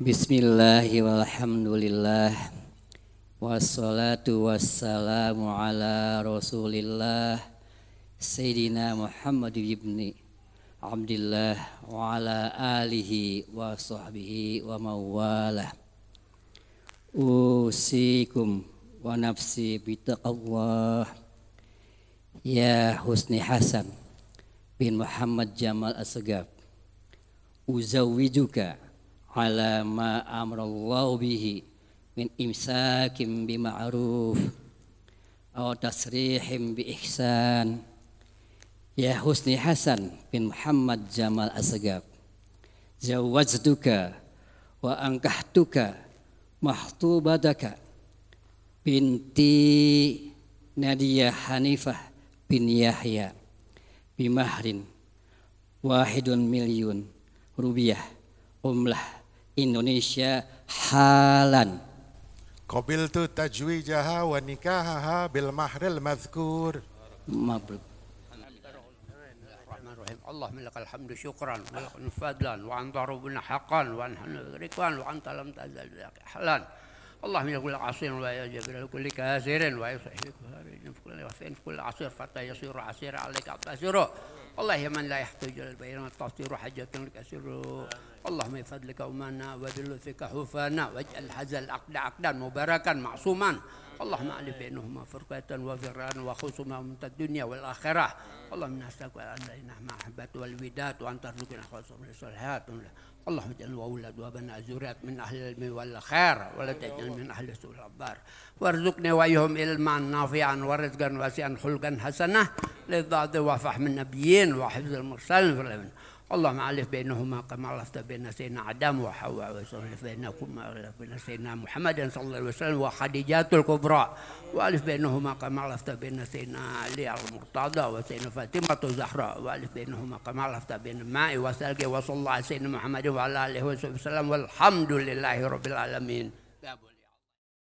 Bismillahi walhamdulillah wassalatu wassalamu ala rasulillah Sayyidina Muhammad ibni Abdillah wa ala alihi wa sahbihi wa mawalah. Usikum wa nafsi bitaqallah. Ya Husni Hasan bin Muhammad Jamal Asgaf, uzawwijuka ala ma amrallahu bihi min imsakim bima'ruf aw tasrihim bi ihsan. Ya Husni Hasan bin Muhammad Jamal Asgaf, zawwajtuka wa ankahtuka mahtubataka binti Nadia Hanifah bin Yahya bimahrin 1.000.000 rupiah umlah Indonesia halan. Qabiltu tajwijaha wa nikahaha bil mahril madhkur. Mabruk. اللهم لك الحمد شكرا ولك فضلا وأنت ربنا حقا ونحن ركوان وأنت لم تزل حلا. اللهم يقول عصير ويجب لكل كاسر ويصحح في كل وفين في كل عصير حتى يصير عسير عليك عسير. الله يا من لا يحتاج الى البيان التصير حاجة كثير. اللهم بفضلك أمنا وبلطفك حفانا واجعل هذا العقد عقدا مباركا معصوما. اللهم ألف بينهما فرقة وفران وخصوما من الدنيا والآخرة. اللهم نسألك أن لنا محبة والوداد وأن ترزقنا خاصة من الصالحات. اللهم اجعل وأولاد وبنات ذرية من أهل العلم والخير ولا تجعل من أهل السوء الأبرار. وارزقنا وإياهم علما نافعا ورزقا واسعا خلقا حسنا للضاد وفهم النبيين وحفظ المرسلين. اللهم ألف بينهما كما ألفت بين سيدنا آدم وحواء وألف بينكما بين سيدنا محمد صلى الله عليه وسلم وخديجة الكبرى وألف بينهما كما ألفت بين سيدنا علي المرتضى وسيدنا فاطمة الزهراء وألف بينهما كما ألفت بين الماء والثلج وصلى الله على سيدنا محمد وعلى آله وصحبه وسلم والحمد لله رب العالمين.